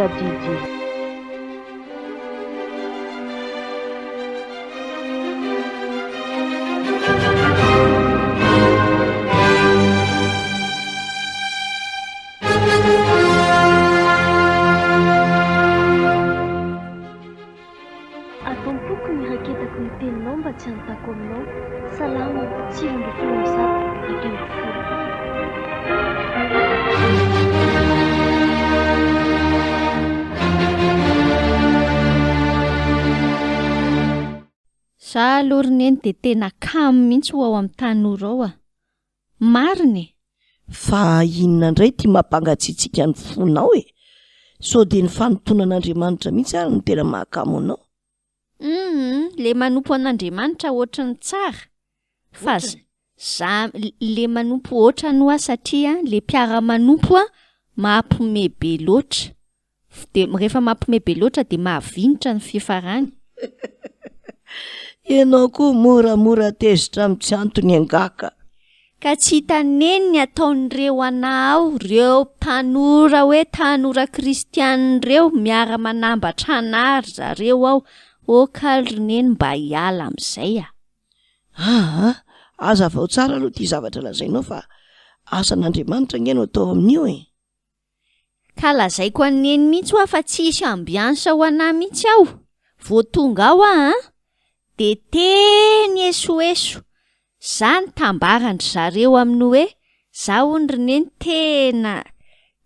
tadidi. Ataompoko ny raketako ny teninao mba tsy hanontako aminao. Salama, tsirondro filozato, ekeny folo. Za aloha roneny de tena kamo mihitsy ho ao amin'ny tanora ao a. Mariny. Fa inona indray tia mampangatsiatsika ny fonao e? So de ny fanotonan'Andriamanitra mihitsy ary ny tena mahakamo anao. Le manompo an'Andriamanitra ohatry ny tsara. Fa za le manompo ohatry no satria le mpiara-manompo a mampome be loatra. De rehefa mampome be loatra de mahavinitra ny fifarany. Ianao koa moramora tezitra amin'ny tsy antony angaka. Ka tsy hitaneny ny ataon'ireo anao, reo tanora hoe tanora kristianina reo miara-manambatra anary zareo ao. O kalroneny mba hiala amin'izay a. Aza vao tsara aloha ity zavatra lazainao fa asan'Andriamanitra ngeno atao amin'io e. Ka lazaiko aneny mihitsy ho fa tsisy ambiansa ho anahy mihitsy aho. Vao tonga ao de teny esoeso. Zany tambarandry zareo amin'ny hoe za hono roneny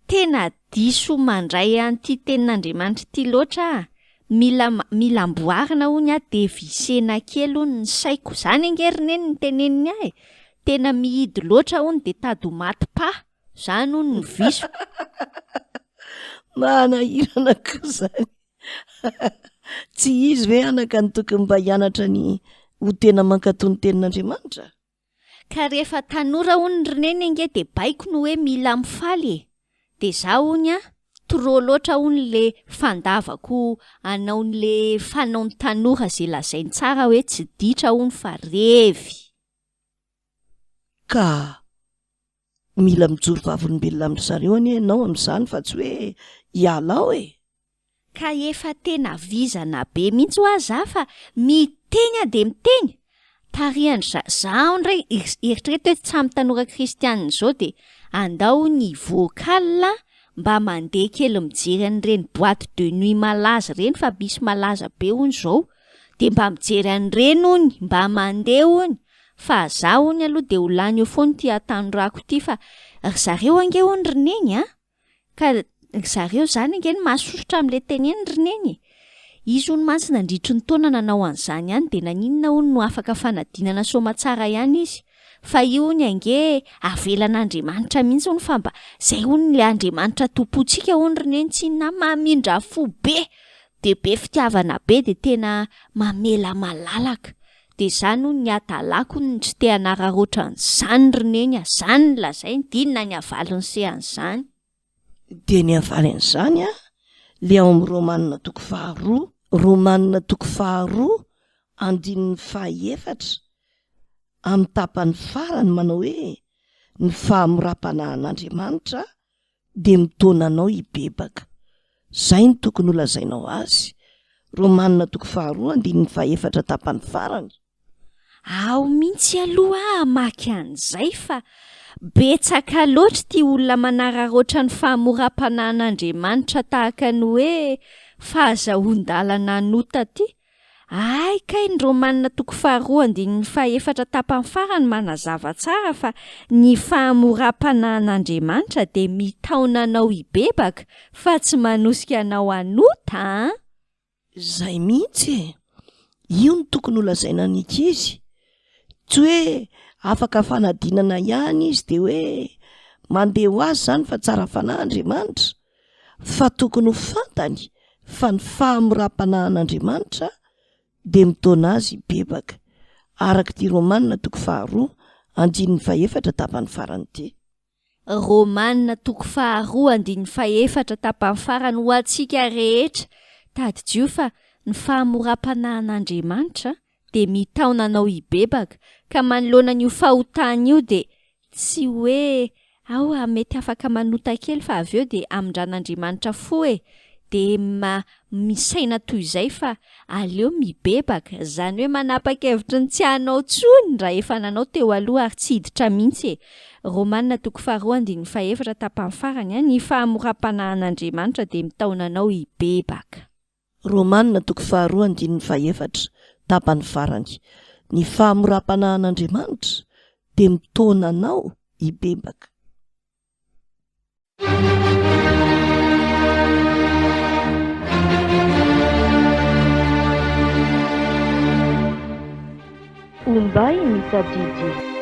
tena diso mandray an'ity tenin'Andriamanitra ity loatra. Mila amboarina hono de visena kely hono ny saiko. Zany angerineny ny teneniny ahy. Tena mihidy loatra hono de tady ho maty pa. Zany hono ny viso. Manahirana koa zany. Tsy izy ve anaka ny tokony mba hianatra ny ho tena mankatony tenin'Andriamanitra? Ka rehefa tanora hono roneny ange de baiko no hoe mila mifaly. De za hono trop loatra hono le fandavako anao le fanao ny tanora zay lazainy tsara hoe tsy ditra hono fa revy. Ka mila mijoro vavolombelona amin'zareo ani ianao amin'izany fa tsy hoe hialao e. Ka efa tena vizana be mihitsy ho aza fa miteny de miteny. Tariandry za ndray eritrereto hoe tsy amin'ny tanora kristianina zao de andao ny vocal mba mandeha kely mijery an'ireny boîte de nuit malaza reny fa misy malaza be hono zao. De mba mijery an'ireny hono mba mandeha hono. Fa za hono aloha de ho lany eo foana ty atanorako ty fa zareo ange hono roneny Ka zareo zany ange mahasosotra amin'le teneny roneny. Izy hono mantsy nandritry ny taona nanao an'izany ihany de naninona hono no afaka fanadinana somatsara ihany izy. Fa io hono ange avelan'Andriamanitra mihitsy hono fa mba zay hono le Andriamanitra tompontsika hono roneny tsy na mamindra fo be. De be fitiavana be de tena mamela malalaka. De zany hono ny atalako ny tsy te hanararoatra an'izany roneny zany lazainy dinona ny avalony sehan'izany. De ny avalin'izany le ao amin'ny Romanina toko 2:2 amin'ny tapany farany manao hoe ny fahamorapanan'Andriamanitra de mitonanao hibebaka. Zay ny tokony ho lazainao azy. Romanina toko 2:2 tapany farany. Ao mihitsy aloha maky an'izay fa betsaka loatra ty olona manararoatra ny fahamorapanan'Andriamanitra tahaka ny hoe fahazahoan-dalana nota ty. Ay kay ny Romanina toko 2:2 tapany farany manazava tsara fa ny fahamorapanan'Andriamanitra de mitaona anao hibebaka fa tsy manosika anao anota. Zay mihitsy e. Io no tokony ho lazaina an'ankizy. Tsy hoe afaka fanadinana ihany izy de hoe mandeha ho azy zany fa tsara fanah'Andriamanitra. Fa tokony ho fantany fa ny fahamorapanan'Andriamanitra de mitaona azy hibebaka. Araka ty Romanina toko 2:2 tapany farany ty. Romanina toko 2:2 tapany farany ho antsika rehetra. Taddio fa ny fahamorapanan'Andriamanitra de mitaona anao hibebaka. Ka manoloana an'io fahotana io de tsy hoe mety afaka manota kely fa avy eo de amindran'Andriamanitra fo e. de misaina toy izay fa aleo mibebaka, zany hoe manapa-kevitra ny tsy hanao tsony raha efa nanao teo aloha ary tsy hiditra mihitsy e. Romanina toko 2:4 tapany farany ny fahamoram-panahin'Andriamanitra de mitaonanao hibebaka. Romanina toko 2:4 tapany farany. Ny fahamoram-panahin'Andriamanitra de mitaonanao hibebaka. Umbai misadidi.